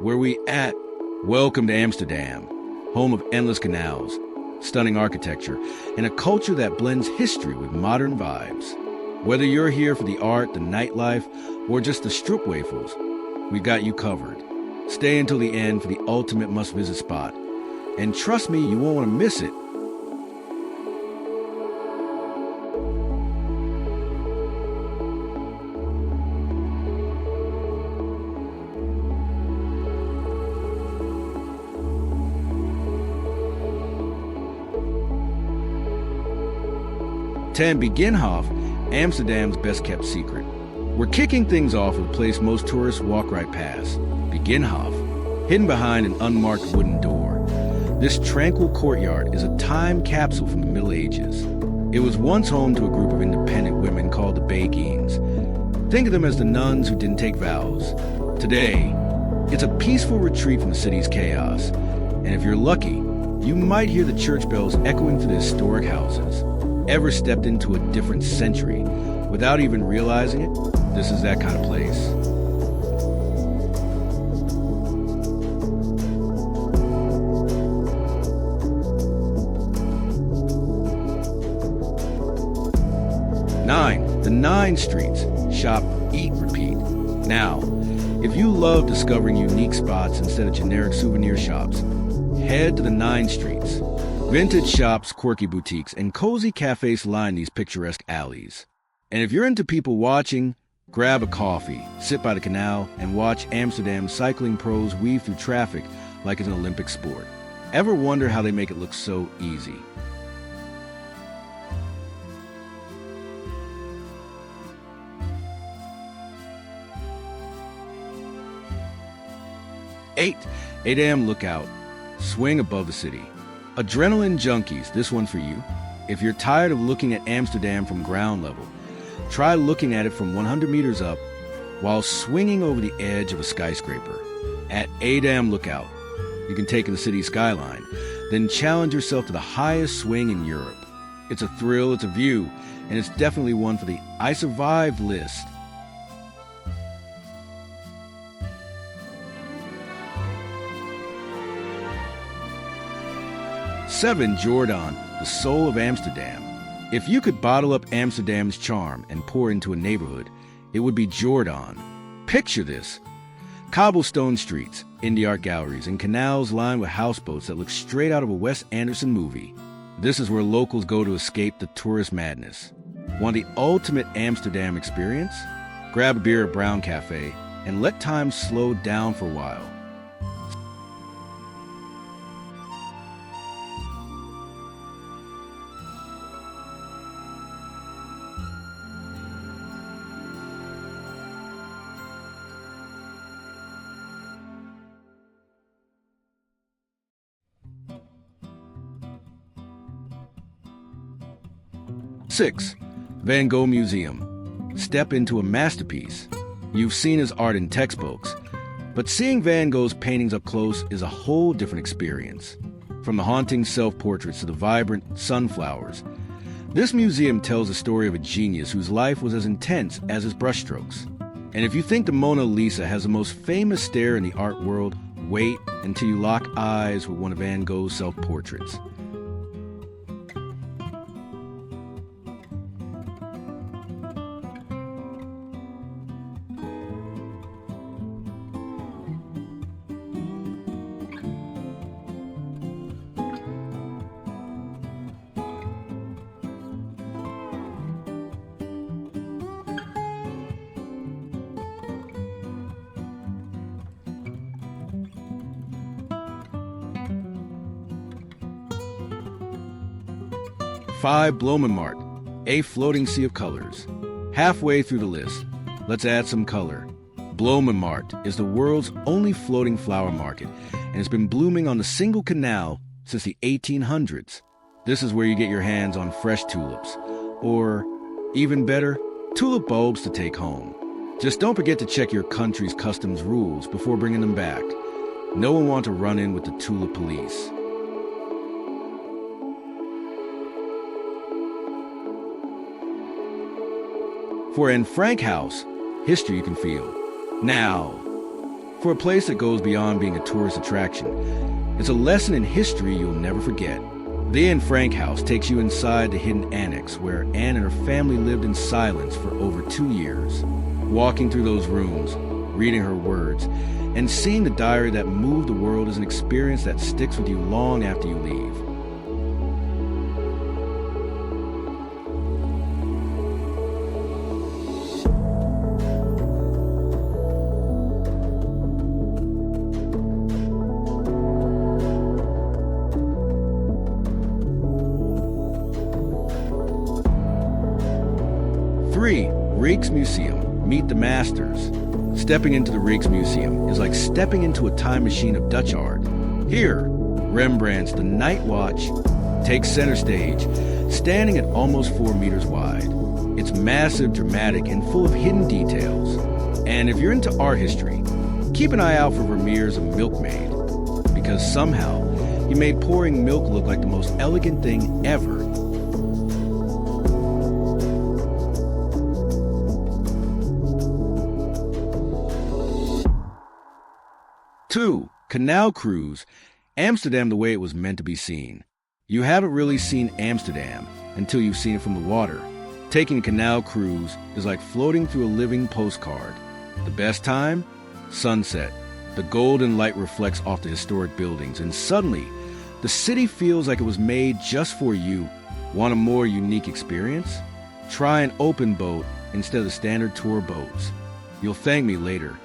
Where we at? Welcome to Amsterdam, home of endless canals, stunning architecture, and a culture that blends history with modern vibes. Whether you're here for the art, the nightlife, or just the stroopwafels, we've got you covered. Stay until the end for the ultimate must-visit spot. And trust me, you won't want to miss it. Ten Begijnhof, Amsterdam's best-kept secret. We're kicking things off with a place most tourists walk right past, Begijnhof, hidden behind an unmarked wooden door. This tranquil courtyard is a time capsule from the Middle Ages. It was once home to a group of independent women called the Begijns. Think of them as the nuns who didn't take vows. Today, it's a peaceful retreat from the city's chaos. And if you're lucky, you might hear the church bells echoing through the historic houses. Ever stepped into a different century without even realizing it? This is that kind of place. The 9 streets. Shop, eat, repeat. Now, if you love discovering unique spots instead of generic souvenir shops, head to the 9 streets. Vintage shops, quirky boutiques, and cozy cafes line these picturesque alleys. And if you're into people watching, grab a coffee, sit by the canal, and watch Amsterdam's cycling pros weave through traffic like it's an Olympic sport. Ever wonder how they make it look so easy? Eight a.m. lookout. Swing above the city. Adrenaline junkies, this one for you. If you're tired of looking at Amsterdam from ground level, try looking at it from 100 meters up while swinging over the edge of a skyscraper. At 8 a.m. lookout, you can take in the city's skyline, then challenge yourself to the highest swing in Europe. It's a thrill, it's a view, and it's definitely one for the I survived list. 7. Jordaan, the soul of Amsterdam. If you could bottle up Amsterdam's charm and pour into a neighborhood, it would be Jordaan. Picture this. Cobblestone streets, indie art galleries, and canals lined with houseboats that look straight out of a Wes Anderson movie. This is where locals go to escape the tourist madness. Want the ultimate Amsterdam experience? Grab a beer at Brown Cafe and let time slow down for a while. Six. Van Gogh Museum. Step into a masterpiece. You've seen his art in textbooks, but seeing Van Gogh's paintings up close is a whole different experience. From the haunting self-portraits to the vibrant sunflowers, this museum tells the story of a genius whose life was as intense as his brushstrokes. And if you think the Mona Lisa has the most famous stare in the art world, wait until you lock eyes with one of Van Gogh's self-portraits. Five. Bloemenmarkt, a floating sea of colors. Halfway through the list, let's add some color. Bloemenmarkt is the world's only floating flower market, and it's been blooming on the single canal since the 1800s. This is where you get your hands on fresh tulips, or, even better, tulip bulbs to take home. Just don't forget to check your country's customs rules before bringing them back. No one wants to run in with the tulip police. For Anne Frank House, history you can feel. Now, for a place that goes beyond being a tourist attraction. It's a lesson in history you'll never forget. The Anne Frank house takes you inside the hidden annex where Anne and her family lived in silence for over 2 years. Walking through those rooms, reading her words, and seeing the diary that moved the world is an experience that sticks with you long after you leave. Rijksmuseum. Meet the masters. Stepping into the Rijksmuseum is like stepping into a time machine of Dutch art. Here, Rembrandt's The Night Watch takes center stage, standing at almost 4 meters wide. It's massive, dramatic, and full of hidden details. And if you're into art history, keep an eye out for Vermeer's Milkmaid, because somehow he made pouring milk look like the most elegant thing ever. Two, Canal Cruise, Amsterdam the way it was meant to be seen. You haven't really seen Amsterdam until you've seen it from the water. Taking a canal cruise is like floating through a living postcard. The best time? Sunset. The golden light reflects off the historic buildings, and suddenly, the city feels like it was made just for you. Want a more unique experience? Try an open boat instead of the standard tour boats. You'll thank me later.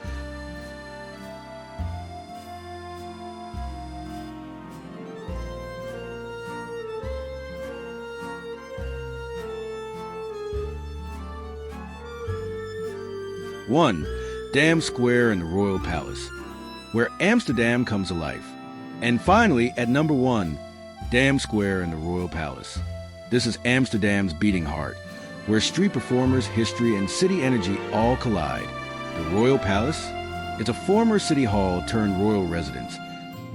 One, Dam Square and the Royal Palace, where Amsterdam comes to life. And finally, at number 1, Dam Square and the Royal Palace. This is Amsterdam's beating heart, where street performers, history, and city energy all collide. The Royal Palace? It's a former city hall turned royal residence,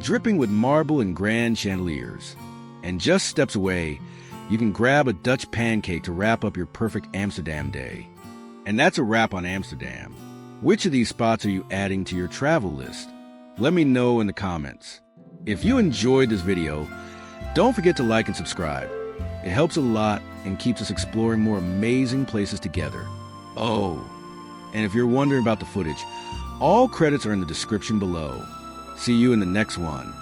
dripping with marble and grand chandeliers. And just steps away, you can grab a Dutch pancake to wrap up your perfect Amsterdam day. And that's a wrap on Amsterdam. Which of these spots are you adding to your travel list? Let me know in the comments. If you enjoyed this video, don't forget to like and subscribe. It helps a lot and keeps us exploring more amazing places together. Oh, and if you're wondering about the footage, all credits are in the description below. See you in the next one.